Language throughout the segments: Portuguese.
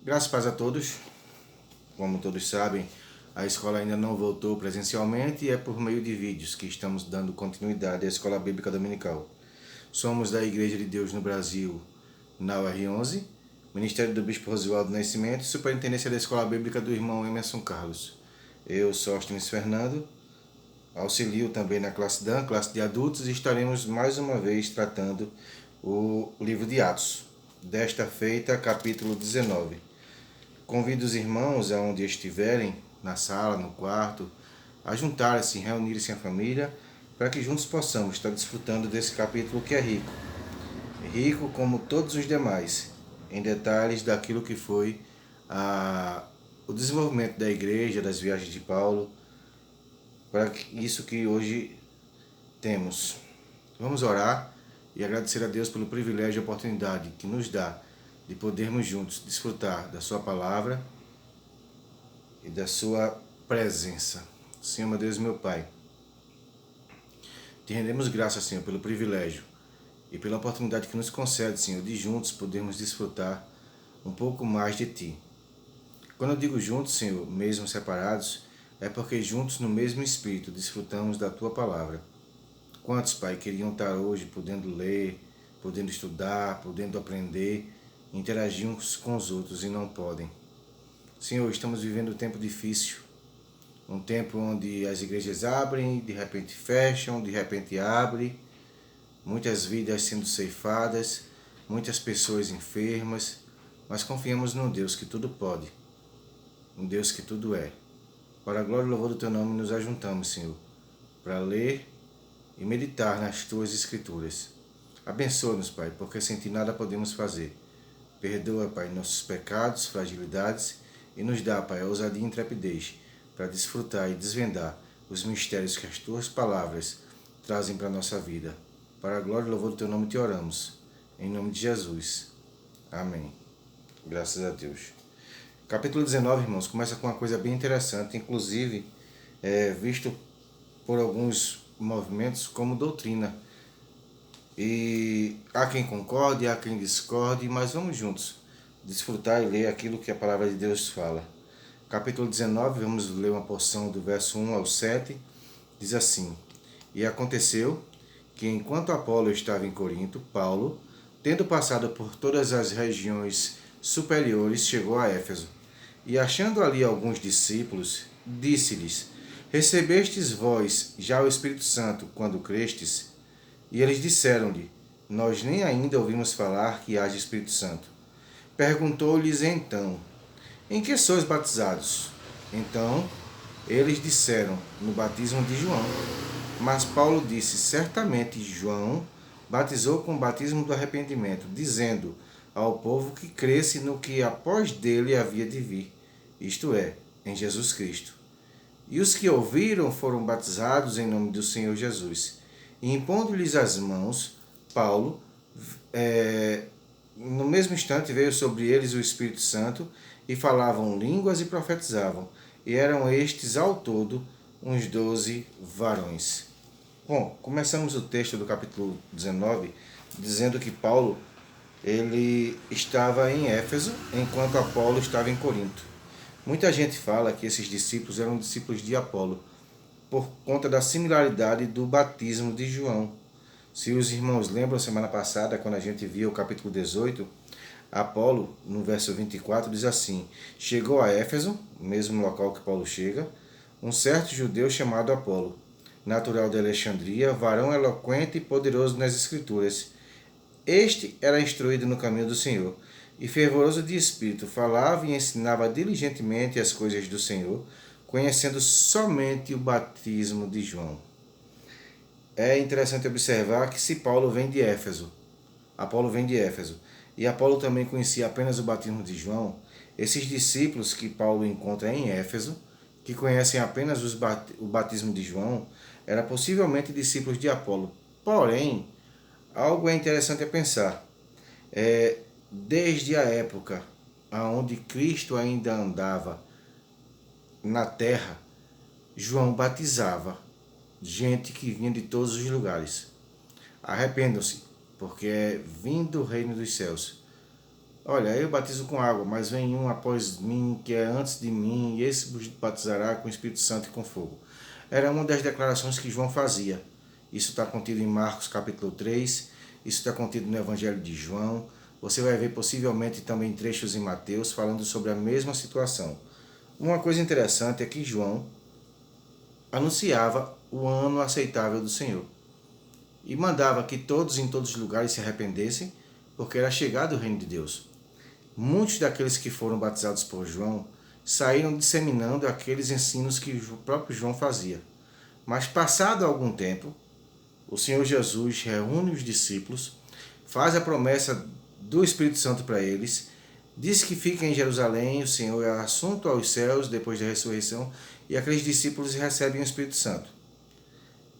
Graças e paz a todos. Como todos sabem, a escola ainda não voltou presencialmente e é por meio de vídeos que estamos dando continuidade à Escola Bíblica Dominical. Somos da Igreja de Deus no Brasil, na UR11, Ministério do Bispo Rosivaldo Nascimento e Superintendência da Escola Bíblica do irmão Emerson Carlos. Eu, Sóstenes Fernando, auxilio também na classe DAN, classe de adultos, e estaremos mais uma vez tratando o livro de Atos, desta feita, capítulo 19. Convido os irmãos, aonde estiverem, na sala, no quarto, a juntarem-se, reunirem-se em família, para que juntos possamos estar desfrutando desse capítulo que é rico. Rico como todos os demais, em detalhes daquilo que foi o desenvolvimento da igreja, das viagens de Paulo, para isso que hoje temos. Vamos orar e agradecer a Deus pelo privilégio e oportunidade que nos dá de podermos juntos desfrutar da sua palavra e da sua presença. Senhor, meu Deus e meu Pai, te rendemos graças, Senhor, pelo privilégio e pela oportunidade que nos concede, Senhor, de juntos podermos desfrutar um pouco mais de Ti. Quando eu digo juntos, Senhor, mesmo separados, é porque juntos no mesmo Espírito desfrutamos da Tua palavra. Quantos, Pai, queriam estar hoje podendo ler, podendo estudar, podendo aprender, interagir uns com os outros e não podem. Senhor, estamos vivendo um tempo difícil, um tempo onde as igrejas abrem, de repente fecham, de repente abrem, muitas vidas sendo ceifadas, muitas pessoas enfermas, mas confiamos num Deus que tudo pode, um Deus que tudo é. Para a glória e louvor do Teu nome nos ajuntamos, Senhor, para ler e meditar nas Tuas Escrituras. Abençoa-nos, Pai, porque sem Ti nada podemos fazer. Perdoa, Pai, nossos pecados, fragilidades e nos dá, Pai, a ousadia e intrepidez para desfrutar e desvendar os mistérios que as Tuas palavras trazem para a nossa vida. Para a glória e louvor do Teu nome te oramos. Em nome de Jesus. Amém. Graças a Deus. Capítulo 19, irmãos, começa com uma coisa bem interessante, inclusive visto por alguns movimentos como doutrina. E há quem concorde, há quem discorde, mas vamos juntos desfrutar e ler aquilo que a palavra de Deus fala. Capítulo 19, vamos ler uma porção do verso 1 ao 7, diz assim: E aconteceu que, enquanto Apolo estava em Corinto, Paulo, tendo passado por todas as regiões superiores, chegou a Éfeso. E achando ali alguns discípulos, disse-lhes: Recebestes vós já o Espírito Santo quando crestes? E eles disseram-lhe: Nós nem ainda ouvimos falar que haja Espírito Santo. Perguntou-lhes então: Em que sois batizados? Então eles disseram: No batismo de João. Mas Paulo disse: Certamente João batizou com o batismo do arrependimento, dizendo ao povo que cresce no que após dele havia de vir, isto é, em Jesus Cristo. E os que ouviram foram batizados em nome do Senhor Jesus. E impondo-lhes as mãos, Paulo, no mesmo instante veio sobre eles o Espírito Santo, e falavam línguas e profetizavam. E eram estes ao todo uns 12 varões. Bom, começamos o texto do capítulo 19 dizendo que Paulo ele estava em Éfeso enquanto Apolo estava em Corinto. Muita gente fala que esses discípulos eram discípulos de Apolo por conta da similaridade do batismo de João. Se os irmãos lembram, semana passada, quando a gente viu o capítulo 18, Apolo, no verso 24, diz assim: Chegou a Éfeso, mesmo local que Paulo chega, um certo judeu chamado Apolo, natural de Alexandria, varão eloquente e poderoso nas Escrituras. Este era instruído no caminho do Senhor, e fervoroso de espírito, falava e ensinava diligentemente as coisas do Senhor, conhecendo somente o batismo de João. É interessante observar que se Paulo vem de Éfeso, Apolo vem de Éfeso, e Apolo também conhecia apenas o batismo de João, esses discípulos que Paulo encontra em Éfeso, que conhecem apenas o batismo de João, eram possivelmente discípulos de Apolo. Porém, algo é interessante a pensar. Desde a época onde Cristo ainda andava na terra, João batizava gente que vinha de todos os lugares. Arrependam-se, porque é vindo o reino dos céus. olha, eu batizo com água, mas vem um após mim, que é antes de mim, e esse vos batizará com o Espírito Santo e com fogo. Era uma das declarações que João fazia. Isso está contido em Marcos capítulo 3, isso está contido no Evangelho de João. Você vai ver possivelmente também trechos em Mateus falando sobre a mesma situação. Uma coisa interessante é que João anunciava o ano aceitável do Senhor e mandava que todos em todos os lugares se arrependessem, porque era chegado o reino de Deus. Muitos daqueles que foram batizados por João saíram disseminando aqueles ensinos que o próprio João fazia. Mas passado algum tempo, o Senhor Jesus reúne os discípulos, faz a promessa do Espírito Santo para eles, diz que fica em Jerusalém, o Senhor é assunto aos céus depois da ressurreição, e aqueles discípulos recebem o Espírito Santo.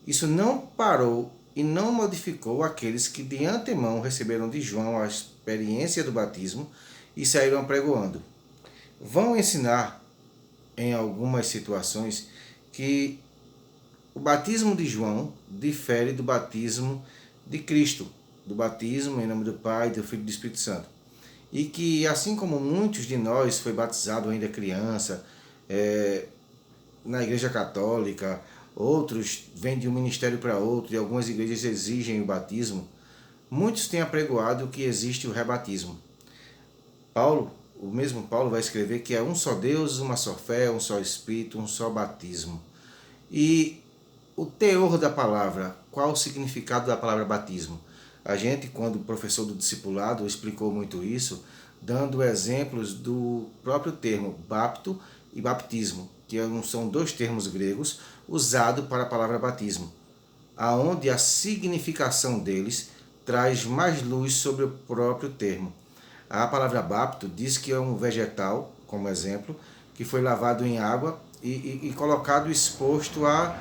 Isso não parou e não modificou aqueles que de antemão receberam de João a experiência do batismo e saíram pregoando. Vão ensinar em algumas situações que o batismo de João difere do batismo de Cristo, do batismo em nome do Pai, do Filho e do Espírito Santo. E que assim como muitos de nós foi batizado ainda criança, na Igreja Católica, outros vêm de um ministério para outro, e algumas igrejas exigem o batismo, muitos têm apregoado que existe o rebatismo. O mesmo Paulo vai escrever que é um só Deus, uma só fé, um só Espírito, um só batismo. E o teor da palavra, qual o significado da palavra batismo? A gente, quando professor do discipulado, explicou muito isso, dando exemplos do próprio termo bapto e baptismo, que são dois termos gregos usados para a palavra batismo, aonde a significação deles traz mais luz sobre o próprio termo. A palavra bapto diz que é um vegetal, como exemplo, que foi lavado em água e colocado exposto a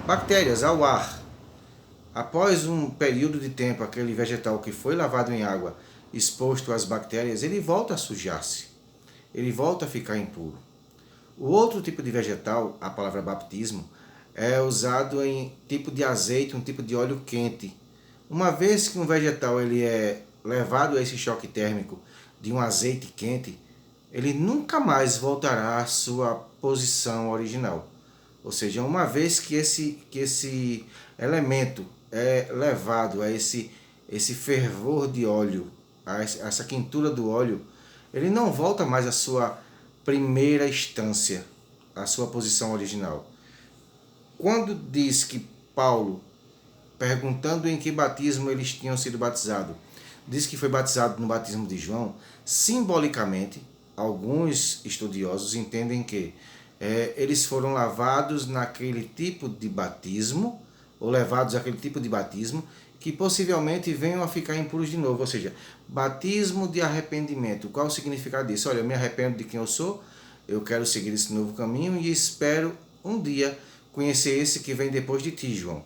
bactérias, ao ar. Após um período de tempo, aquele vegetal que foi lavado em água, exposto às bactérias, ele volta a sujar-se, ele volta a ficar impuro. O outro tipo de vegetal, a palavra baptismo, é usado em tipo de azeite, um tipo de óleo quente. Uma vez que um vegetal ele é levado a esse choque térmico de um azeite quente, ele nunca mais voltará à sua posição original. Ou seja, uma vez que esse elemento é levado a esse fervor de óleo, a essa quentura do óleo, ele não volta mais à sua primeira instância, à sua posição original. Quando diz que Paulo, perguntando em que batismo eles tinham sido batizados, diz que foi batizado no batismo de João, simbolicamente, alguns estudiosos entendem que eles foram lavados naquele tipo de batismo, ou levados àquele tipo de batismo, que possivelmente venham a ficar impuros de novo. Ou seja, batismo de arrependimento. Qual o significado disso? Olha, eu me arrependo de quem eu sou, eu quero seguir esse novo caminho e espero um dia conhecer esse que vem depois de ti, João.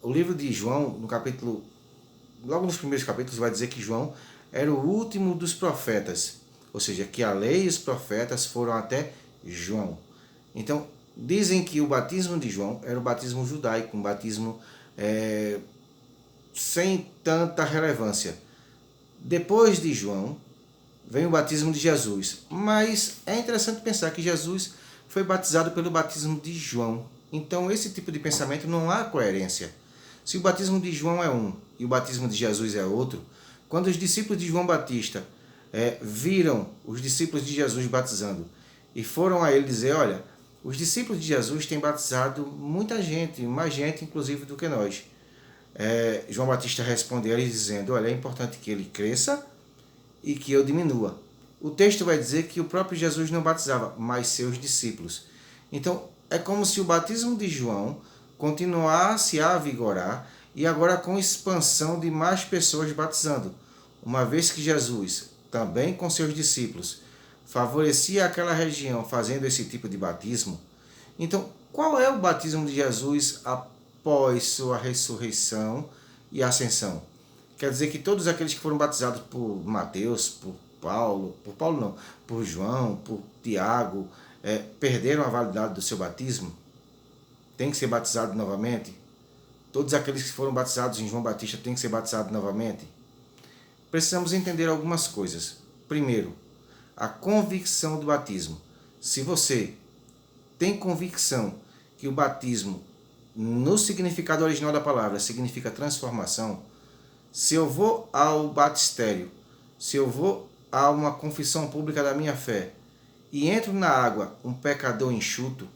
O livro de João, no capítulo, logo nos primeiros capítulos, vai dizer que João era o último dos profetas. Ou seja, que a lei e os profetas foram até João. Então, dizem que o batismo de João era o batismo judaico, um batismo sem tanta relevância. Depois de João, vem o batismo de Jesus. Mas é interessante pensar que Jesus foi batizado pelo batismo de João. Então, esse tipo de pensamento não há coerência. Se o batismo de João é um e o batismo de Jesus é outro, quando os discípulos de João Batista viram os discípulos de Jesus batizando e foram a ele dizer, olha, os discípulos de Jesus têm batizado muita gente, mais gente inclusive do que nós. João Batista respondeu a eles dizendo, olha, é importante que ele cresça e que eu diminua. O texto vai dizer que o próprio Jesus não batizava, mas seus discípulos. Então, é como se o batismo de João continuasse a vigorar e agora com expansão de mais pessoas batizando, uma vez que Jesus, também com seus discípulos, favorecia aquela região fazendo esse tipo de batismo. Então, qual é o batismo de Jesus após sua ressurreição e ascensão? Quer dizer que todos aqueles que foram batizados por Mateus, por Paulo não, por João, por Tiago, perderam a validade do seu batismo? Tem que ser batizado novamente? Todos aqueles que foram batizados em João Batista têm que ser batizados novamente? precisamos entender algumas coisas. Primeiro, a convicção do batismo. Se você tem convicção que o batismo, no significado original da palavra, significa transformação, se eu vou ao batistério, se eu vou a uma confissão pública da minha fé e entro na água um pecador enxuto,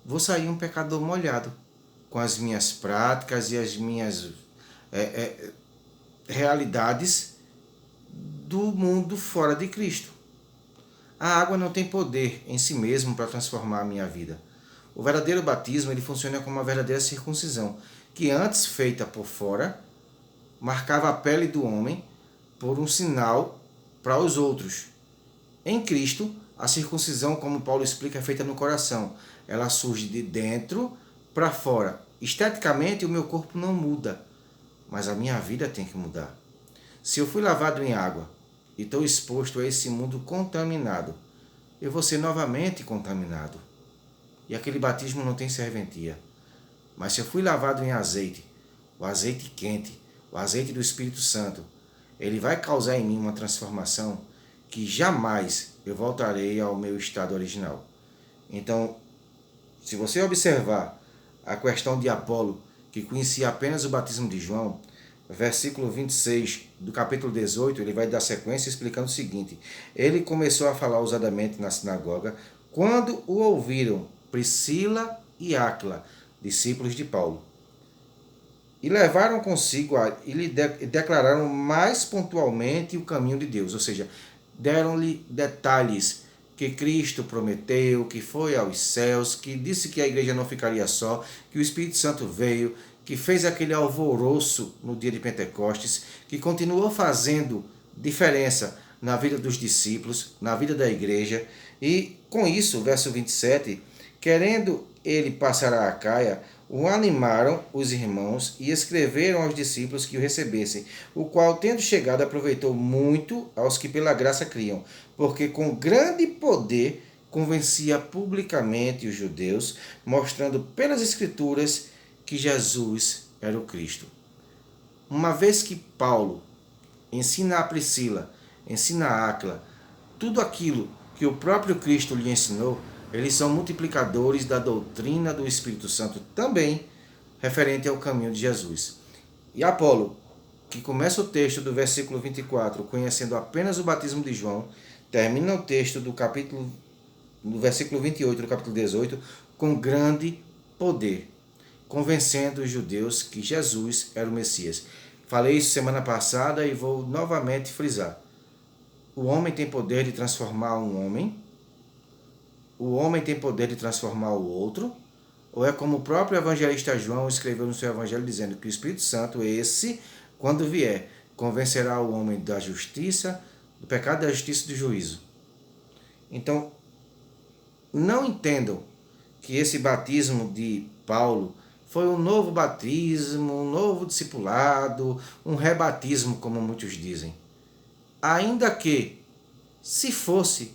vou sair um pecador molhado, com as minhas práticas e as minhas realidades do mundo fora de Cristo. A água não tem poder em si mesmo para transformar a minha vida. O verdadeiro batismo ele funciona como uma verdadeira circuncisão, que antes feita por fora, marcava a pele do homem por um sinal para os outros. Em Cristo, a circuncisão, como Paulo explica, é feita no coração. Ela surge de dentro para fora. Esteticamente, o meu corpo não muda, mas a minha vida tem que mudar. Se eu fui lavado em água e estou exposto a esse mundo contaminado, eu vou ser novamente contaminado. E aquele batismo não tem serventia. Mas se eu fui lavado em azeite, o azeite quente, o azeite do Espírito Santo, ele vai causar em mim uma transformação que jamais eu voltarei ao meu estado original. Então, se você observar a questão de Apolo, que conhecia apenas o batismo de João, versículo 26 do capítulo 18, ele vai dar sequência explicando o seguinte: ele começou a falar ousadamente na sinagoga quando o ouviram Priscila e Áquila, discípulos de Paulo, e levaram consigo e lhe declararam mais pontualmente o caminho de Deus, ou seja, deram-lhe detalhes que Cristo prometeu, que foi aos céus, que disse que a igreja não ficaria só, que o Espírito Santo veio, que fez aquele alvoroço no dia de Pentecostes, que continuou fazendo diferença na vida dos discípulos, na vida da igreja. E com isso, verso 27, querendo ele passar a Acaia, o animaram os irmãos e escreveram aos discípulos que o recebessem, o qual, tendo chegado, aproveitou muito aos que pela graça criam, porque com grande poder convencia publicamente os judeus, mostrando pelas Escrituras que Jesus era o Cristo. Uma vez que Paulo ensina a Priscila, ensina a Áquila, tudo aquilo que o próprio Cristo lhe ensinou, eles são multiplicadores da doutrina do Espírito Santo também, referente ao caminho de Jesus. E Apolo, que começa o texto do versículo 24, conhecendo apenas o batismo de João, termina o texto do versículo 28 do capítulo 18, com grande poder, convencendo os judeus que Jesus era o Messias. Falei isso semana passada e vou novamente frisar. O homem tem poder de transformar um homem? O homem tem poder de transformar o outro? Ou é como o próprio evangelista João escreveu no seu evangelho, dizendo que o Espírito Santo, esse, quando vier, convencerá o homem da justiça, do pecado, da justiça e do juízo. Então, não entendam que esse batismo de Paulo foi um novo batismo, um novo discipulado, um rebatismo, como muitos dizem. Ainda que, se fosse,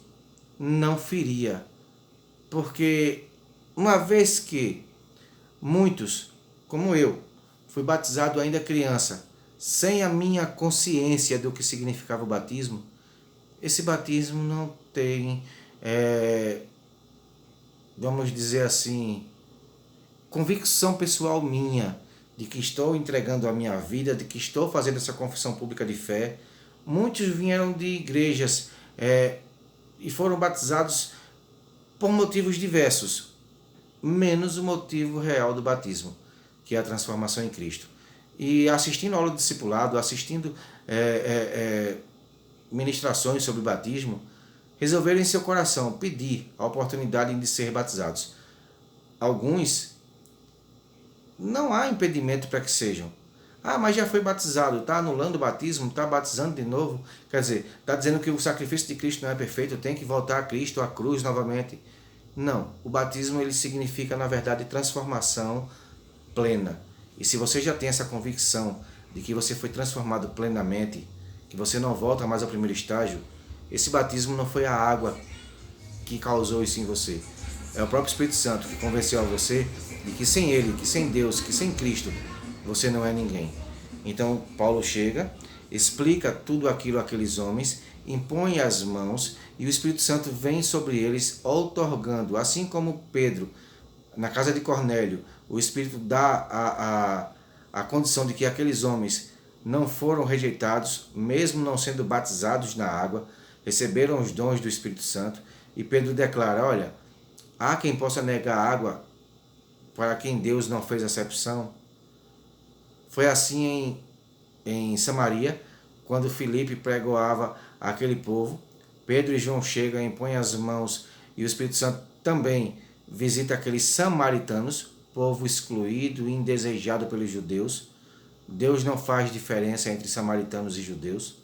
não feria. Porque uma vez que muitos, como eu, fui batizado ainda criança, sem a minha consciência do que significava o batismo, esse batismo não tem, vamos dizer assim, convicção pessoal minha de que estou entregando a minha vida, de que estou fazendo essa confissão pública de fé. Muitos vieram de igrejas e foram batizados por motivos diversos, menos o motivo real do batismo, que é a transformação em Cristo. E assistindo a aula do discipulado, assistindo ministrações sobre o batismo, resolveram em seu coração pedir a oportunidade de ser batizados. Alguns, não há impedimento para que sejam. Ah, mas já foi batizado, está anulando o batismo, está batizando de novo. Quer dizer, está dizendo que o sacrifício de Cristo não é perfeito, tem que voltar a Cristo, à cruz novamente. Não, o batismo ele significa, na verdade, transformação plena. E se você já tem essa convicção de que você foi transformado plenamente, que você não volta mais ao primeiro estágio, esse batismo não foi a água que causou isso em você. É o próprio Espírito Santo que convenceu a você de que sem Ele, que sem Deus, que sem Cristo, você não é ninguém. Então, Paulo chega explica tudo aquilo àqueles homens, impõe as mãos e o Espírito Santo vem sobre eles, outorgando, assim como Pedro, na casa de Cornélio, o Espírito dá a condição de que aqueles homens não foram rejeitados, mesmo não sendo batizados na água, receberam os dons do Espírito Santo, e Pedro declara, olha, há quem possa negar água para quem Deus não fez acepção. Foi assim em Samaria, quando Filipe pregoava àquele povo, Pedro e João chegam, impõem as mãos e o Espírito Santo também visita aqueles samaritanos, povo excluído e indesejado pelos judeus. Deus não faz diferença entre samaritanos e judeus.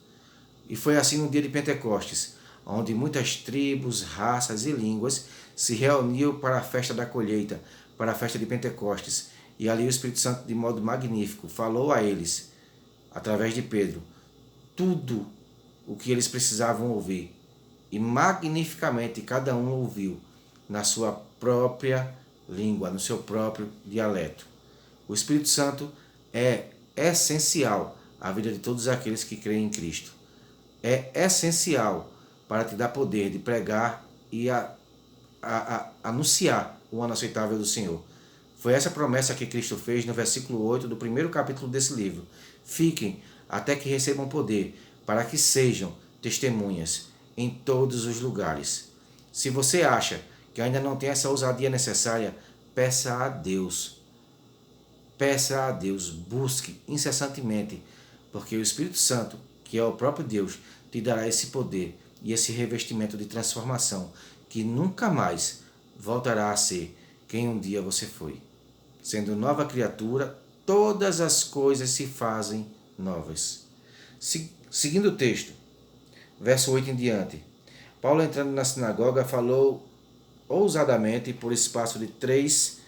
E foi assim no dia de Pentecostes, onde muitas tribos, raças e línguas se reuniam para a festa da colheita, para a festa de Pentecostes. E ali o Espírito Santo, de modo magnífico, falou a eles, através de Pedro, tudo o que eles precisavam ouvir. E magnificamente cada um ouviu na sua própria língua, no seu próprio dialeto. O Espírito Santo é essencial à vida de todos aqueles que creem em Cristo. É essencial para te dar poder de pregar e anunciar o ano aceitável do Senhor. Foi essa promessa que Cristo fez no versículo 8 do primeiro capítulo desse livro. Fiquem até que recebam poder, para que sejam testemunhas em todos os lugares. Se você acha que ainda não tem essa ousadia necessária, peça a Deus. Peça a Deus, busque incessantemente, porque o Espírito Santo, que é o próprio Deus, te dará esse poder e esse revestimento de transformação, que nunca mais voltará a ser quem um dia você foi. Sendo nova criatura, todas as coisas se fazem novas. Seguindo o texto, verso 8 em diante, Paulo, entrando na sinagoga, falou ousadamente por espaço de 3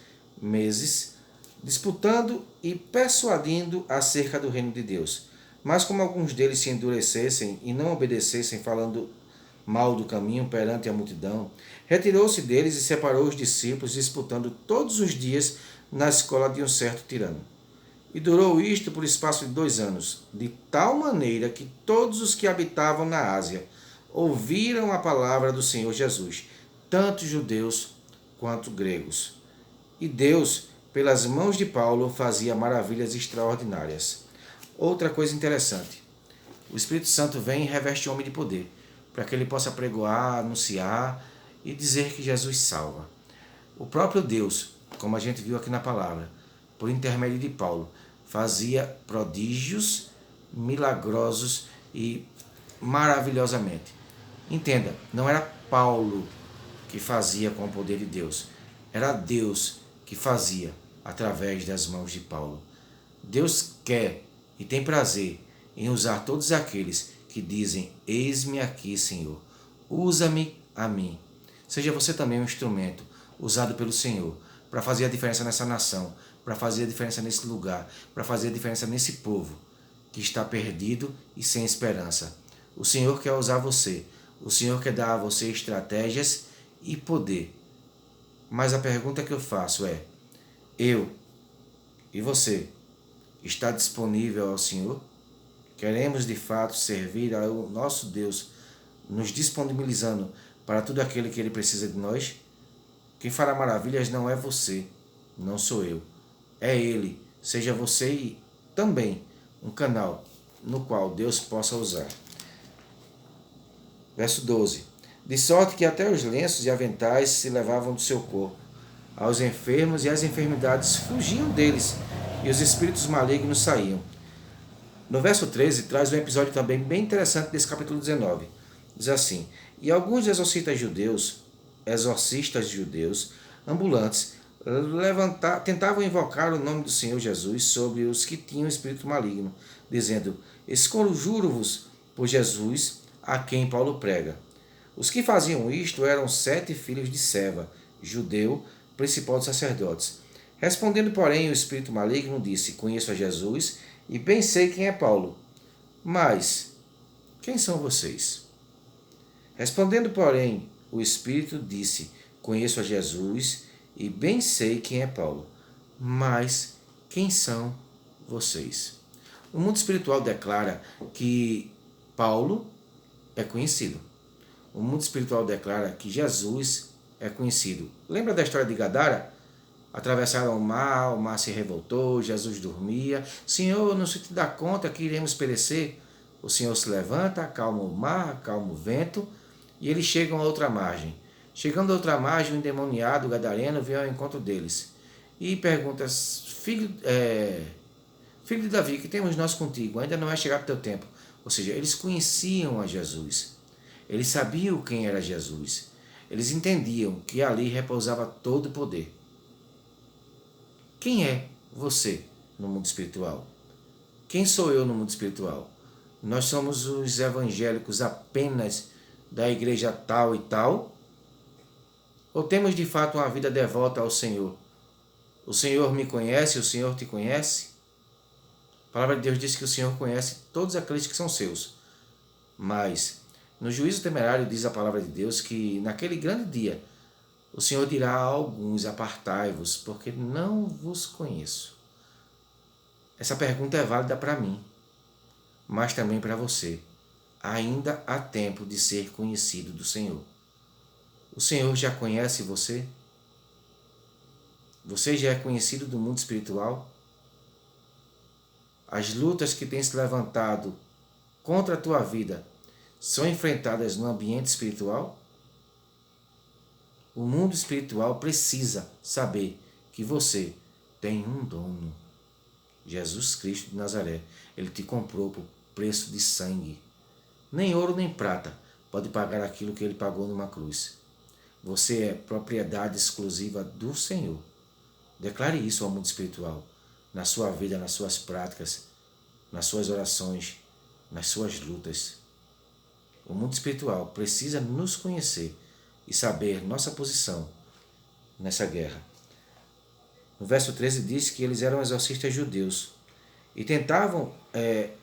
meses, disputando e persuadindo acerca do reino de Deus. Mas como alguns deles se endurecessem e não obedecessem, falando mal do caminho perante a multidão, retirou-se deles e separou os discípulos, disputando todos os dias na escola de um certo tirano. E durou isto por espaço de 2 anos, de tal maneira que todos os que habitavam na Ásia ouviram a palavra do Senhor Jesus, tanto judeus quanto gregos. E Deus, pelas mãos de Paulo, fazia maravilhas extraordinárias. Outra coisa interessante, o Espírito Santo vem e reveste o homem de poder, para que ele possa pregoar, anunciar e dizer que Jesus salva. O próprio Deus, como a gente viu aqui na palavra, por intermédio de Paulo, fazia prodígios milagrosos e maravilhosamente. Entenda, não era Paulo que fazia com o poder de Deus, era Deus que fazia através das mãos de Paulo. Deus quer e tem prazer em usar todos aqueles que dizem, eis-me aqui, Senhor, usa-me a mim. Seja você também um instrumento usado pelo Senhor para fazer a diferença nessa nação, para fazer a diferença nesse lugar, para fazer a diferença nesse povo que está perdido e sem esperança. O Senhor quer usar você, o Senhor quer dar a você estratégias e poder. Mas a pergunta que eu faço é, eu e você, está disponível ao Senhor? Queremos de fato servir ao nosso Deus, nos disponibilizando para tudo aquilo que Ele precisa de nós? Quem fará maravilhas não é você, não sou eu. É Ele, seja você também um canal no qual Deus possa usar. Verso 12. De sorte que até os lenços e aventais se levavam do seu corpo. Aos enfermos e as enfermidades fugiam deles, e os espíritos malignos saíam. No verso 13 traz um episódio também bem interessante desse capítulo 19. Diz assim, e alguns exorcistas judeus, ambulantes, tentavam invocar o nome do Senhor Jesus sobre os que tinham espírito maligno, dizendo, esconjuro-vos por Jesus, a quem Paulo prega. Os que faziam isto eram 7 filhos de Seva, judeu, principal dos sacerdotes. Respondendo, porém, o espírito maligno disse, conheço a Jesus e bem sei quem é Paulo. Mas, quem são vocês? Respondendo, porém, o espírito disse, conheço a Jesus e bem sei quem é Paulo. Mas, quem são vocês? O mundo espiritual declara que Paulo é conhecido. O mundo espiritual declara que Jesus é conhecido. Lembra da história de Gadara? Atravessaram o mar se revoltou, Jesus dormia. Senhor, não se te dá conta que iremos perecer? O Senhor se levanta, acalma o mar, acalma o vento, e eles chegam a outra margem. Chegando a outra margem, o endemoniado gadareno vem ao encontro deles e pergunta: filho de Davi, que temos nós contigo? Ainda não é chegado o teu tempo. Ou seja, eles conheciam a Jesus. Eles sabiam quem era Jesus. Eles entendiam que ali repousava todo o poder. Quem é você no mundo espiritual? Quem sou eu no mundo espiritual? Nós somos os evangélicos apenas da igreja tal e tal? Ou temos de fato uma vida devota ao Senhor? O Senhor me conhece, o Senhor te conhece? A palavra de Deus diz que o Senhor conhece todos aqueles que são seus. Mas no juízo temerário diz a palavra de Deus que naquele grande dia o Senhor dirá a alguns: apartai-vos, porque não vos conheço. Essa pergunta é válida para mim, mas também para você. Ainda há tempo de ser conhecido do Senhor. O Senhor já conhece você? Você já é conhecido do mundo espiritual? As lutas que têm se levantado contra a tua vida são enfrentadas no ambiente espiritual? O mundo espiritual precisa saber que você tem um dono. Jesus Cristo de Nazaré. Ele te comprou por preço de sangue. Nem ouro nem prata pode pagar aquilo que ele pagou numa cruz. Você é propriedade exclusiva do Senhor. Declare isso ao mundo espiritual, na sua vida, nas suas práticas, nas suas orações, nas suas lutas. O mundo espiritual precisa nos conhecer e saber nossa posição nessa guerra. No verso 13 diz que eles eram exorcistas judeus e tentavam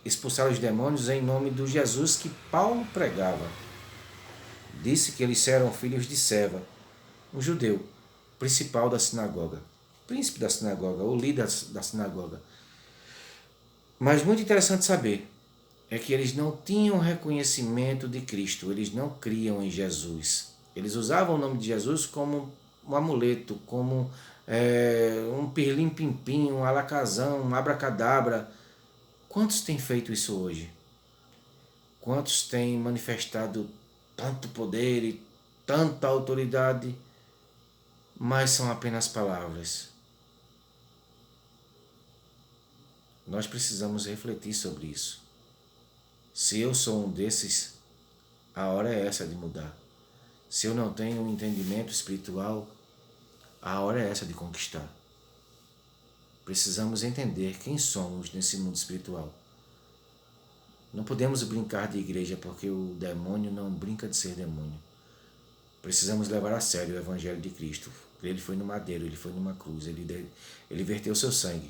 expulsar os demônios em nome do Jesus que Paulo pregava. Disse que eles eram filhos de Seva, um judeu, principal da sinagoga, príncipe da sinagoga, ou líder da sinagoga. Mas muito interessante saber é que eles não tinham reconhecimento de Cristo, eles não criam em Jesus. Eles usavam o nome de Jesus como um amuleto, como um pirlim-pim-pim, um alacazão, um abracadabra. Quantos têm feito isso hoje? Quantos têm manifestado tanto poder e tanta autoridade, mas são apenas palavras? Nós precisamos refletir sobre isso. Se eu sou um desses, a hora é essa de mudar. Se eu não tenho um entendimento espiritual, a hora é essa de conquistar. Precisamos entender quem somos nesse mundo espiritual. Não podemos brincar de igreja porque o demônio não brinca de ser demônio. Precisamos levar a sério o Evangelho de Cristo. Ele foi no madeiro, ele foi numa cruz, ele verteu seu sangue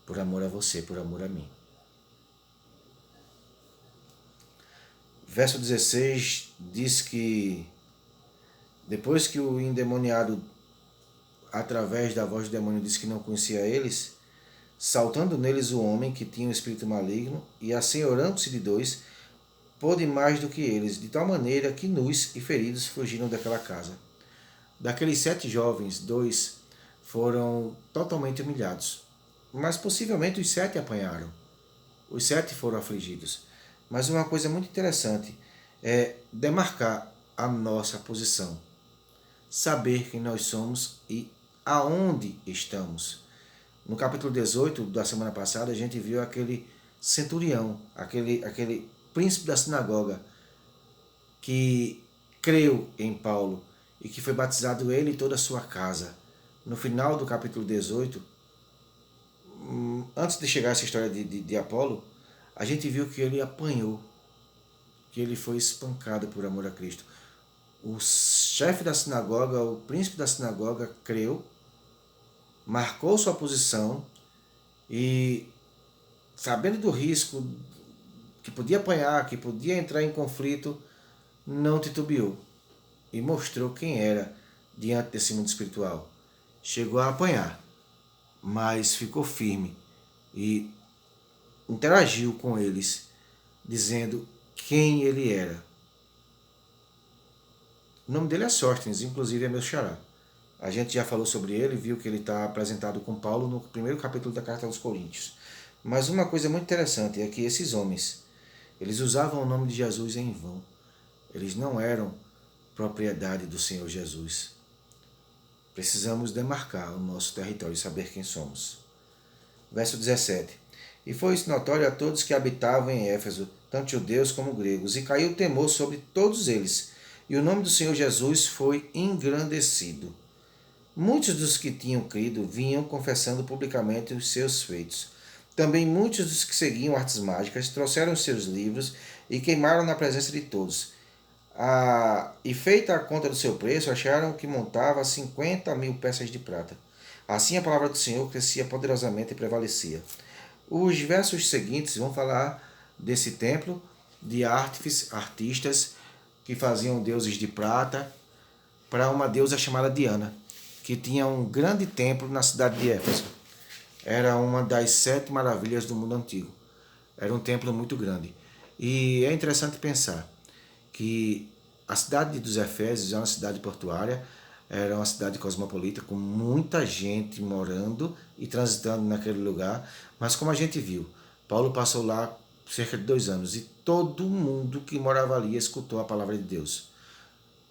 por amor a você, por amor a mim. Verso 16 diz que depois que o endemoniado, através da voz do demônio, disse que não conhecia eles, saltando neles o homem que tinha um espírito maligno e assenhorando-se de dois, pôde mais do que eles, de tal maneira que nus e feridos fugiram daquela casa. Daqueles 7 jovens, 2 foram totalmente humilhados, mas possivelmente os 7 apanharam. Os 7 foram afligidos. Mas uma coisa muito interessante é demarcar a nossa posição. Saber quem nós somos e aonde estamos. No capítulo 18 da semana passada, a gente viu aquele centurião, aquele príncipe da sinagoga, que creu em Paulo e que foi batizado ele e toda a sua casa. No final do capítulo 18, antes de chegar a essa história de Apolo, a gente viu que ele apanhou, que ele foi espancado por amor a Cristo. O chefe da sinagoga, o príncipe da sinagoga, creu, marcou sua posição e, sabendo do risco, que podia apanhar, que podia entrar em conflito, não titubeou e mostrou quem era diante desse mundo espiritual. Chegou a apanhar, mas ficou firme e interagiu com eles, dizendo quem ele era. O nome dele é Sóstenes, inclusive é meu xará. A gente já falou sobre ele, viu que ele está apresentado com Paulo no primeiro capítulo da Carta aos Coríntios. Mas uma coisa muito interessante é que esses homens, eles usavam o nome de Jesus em vão. Eles não eram propriedade do Senhor Jesus. Precisamos demarcar o nosso território e saber quem somos. Verso 17. E foi isso notório a todos que habitavam em Éfeso, tanto judeus como gregos, e caiu o temor sobre todos eles, e o nome do Senhor Jesus foi engrandecido. Muitos dos que tinham crido vinham confessando publicamente os seus feitos. Também muitos dos que seguiam artes mágicas trouxeram os seus livros e queimaram na presença de todos. E feita a conta do seu preço, acharam que montava 50.000 peças de prata. Assim a palavra do Senhor crescia poderosamente e prevalecia. Os versos seguintes vão falar desse templo, de artistas que faziam deuses de prata, para uma deusa chamada Diana, que tinha um grande templo na cidade de Éfeso. Era uma das 7 maravilhas do mundo antigo. Era um templo muito grande. E é interessante pensar que a cidade dos Efésios é uma cidade portuária, era uma cidade cosmopolita, com muita gente morando e transitando naquele lugar. Mas como a gente viu, Paulo passou lá cerca de 2 anos e todo mundo que morava ali escutou a palavra de Deus.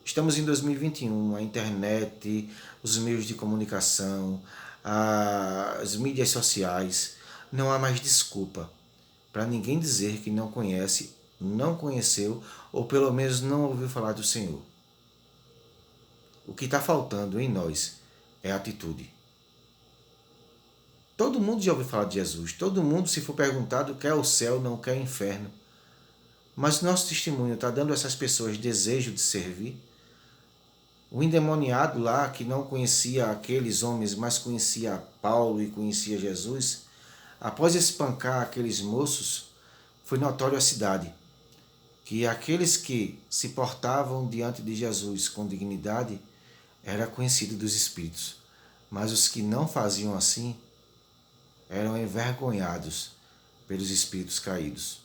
Estamos em 2021, a internet, os meios de comunicação, as mídias sociais, não há mais desculpa para ninguém dizer que não conhece, não conheceu ou pelo menos não ouviu falar do Senhor. O que está faltando em nós é atitude. Todo mundo já ouviu falar de Jesus, todo mundo, se for perguntado, quer o céu, não quer o inferno. Mas nosso testemunho está dando a essas pessoas desejo de servir? O endemoniado lá, que não conhecia aqueles homens, mas conhecia Paulo e conhecia Jesus, após espancar aqueles moços, foi notório à cidade que aqueles que se portavam diante de Jesus com dignidade era conhecido dos espíritos, mas os que não faziam assim eram envergonhados pelos espíritos caídos.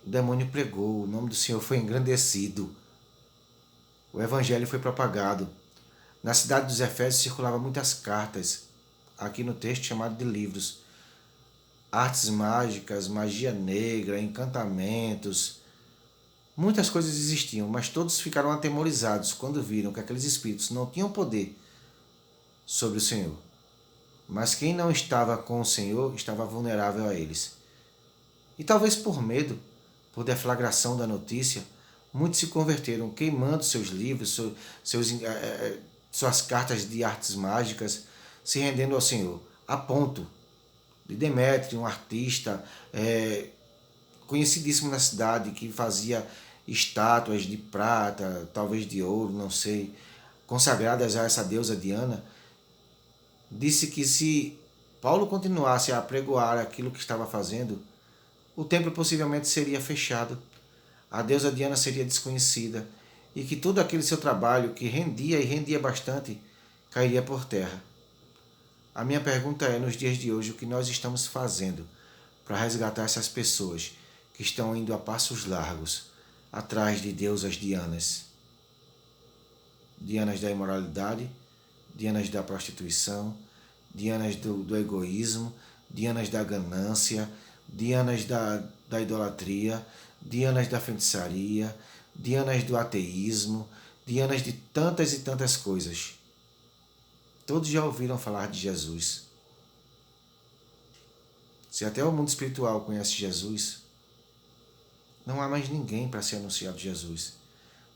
O demônio pregou, o nome do Senhor foi engrandecido, o evangelho foi propagado. Na cidade dos Efésios circulavam muitas cartas, aqui no texto chamado de livros, artes mágicas, magia negra, encantamentos. Muitas coisas existiam, mas todos ficaram atemorizados quando viram que aqueles espíritos não tinham poder sobre o Senhor. Mas quem não estava com o Senhor estava vulnerável a eles. E talvez por medo, por deflagração da notícia, muitos se converteram queimando seus livros, suas cartas de artes mágicas, se rendendo ao Senhor, a ponto de Demétrio, um artista conhecidíssimo na cidade, que fazia estátuas de prata, talvez de ouro, não sei, consagradas a essa deusa Diana, disse que se Paulo continuasse a apregoar aquilo que estava fazendo, o templo possivelmente seria fechado, a deusa Diana seria desconhecida e que todo aquele seu trabalho, que rendia e rendia bastante, cairia por terra. A minha pergunta é, nos dias de hoje, o que nós estamos fazendo para resgatar essas pessoas que estão indo a passos largos atrás de deusas Dianas? Dianas da imoralidade, Dianas da prostituição, Dianas do egoísmo, Dianas da ganância, Dianas da idolatria, Dianas da feitiçaria, Dianas do ateísmo, Dianas de tantas e tantas coisas. Todos já ouviram falar de Jesus. Se até o mundo espiritual conhece Jesus, não há mais ninguém para ser anunciado Jesus.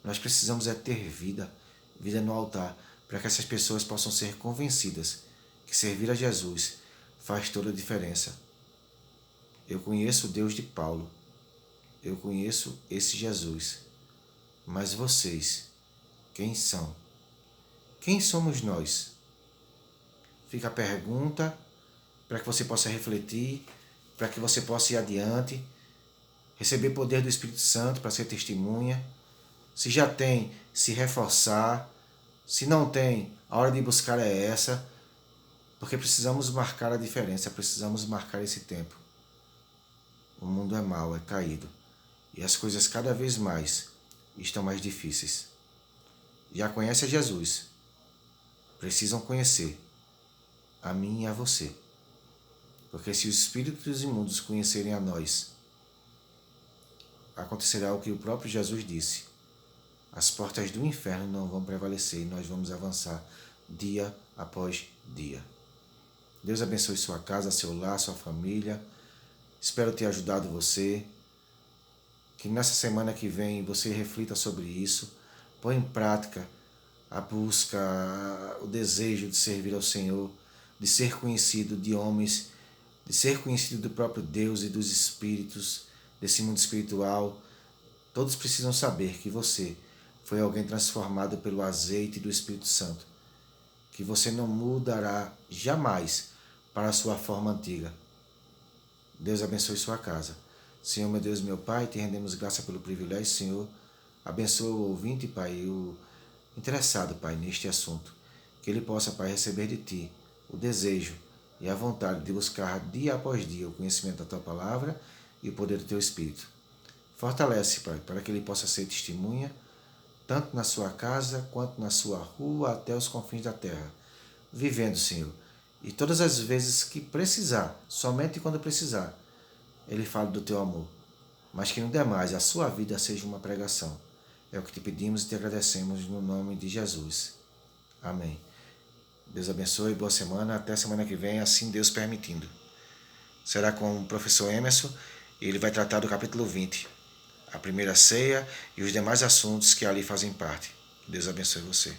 Nós precisamos ter vida no altar, para que essas pessoas possam ser convencidas que servir a Jesus faz toda a diferença. Eu conheço o Deus de Paulo, eu conheço esse Jesus, mas vocês, quem são? Quem somos nós? Fica a pergunta para que você possa refletir, para que você possa ir adiante, receber poder do Espírito Santo para ser testemunha. Se já tem, se reforçar. Se não tem, a hora de buscar é essa, porque precisamos marcar a diferença, precisamos marcar esse tempo. O mundo é mau, é caído. E as coisas cada vez mais estão mais difíceis. Já conhece a Jesus? Precisam conhecer a mim e a você. Porque se os espíritos imundos conhecerem a nós, acontecerá o que o próprio Jesus disse. As portas do inferno não vão prevalecer e nós vamos avançar dia após dia. Deus abençoe sua casa, seu lar, sua família. Espero ter ajudado você. Que nessa semana que vem você reflita sobre isso. Põe em prática a busca, o desejo de servir ao Senhor, de ser conhecido de homens, de ser conhecido do próprio Deus e dos espíritos, desse mundo espiritual. Todos precisam saber que você foi alguém transformado pelo azeite do Espírito Santo, que você não mudará jamais para a sua forma antiga. Deus abençoe sua casa. Senhor, meu Deus, meu Pai, te rendemos graça pelo privilégio, Senhor. Abençoa o ouvinte, Pai, e o interessado, Pai, neste assunto. Que ele possa, Pai, receber de Ti o desejo e a vontade de buscar dia após dia o conhecimento da Tua Palavra e o poder do Teu Espírito. Fortalece, Pai, para que ele possa ser testemunha, tanto na sua casa quanto na sua rua, até os confins da terra, vivendo, Senhor. E todas as vezes que precisar, somente quando precisar, ele fala do Teu amor. Mas que no demais a sua vida seja uma pregação. É o que te pedimos e te agradecemos no nome de Jesus. Amém. Deus abençoe, boa semana, até semana que vem, assim Deus permitindo. Será com o professor Emerson e ele vai tratar do capítulo 20, a primeira ceia e os demais assuntos que ali fazem parte. Deus abençoe você.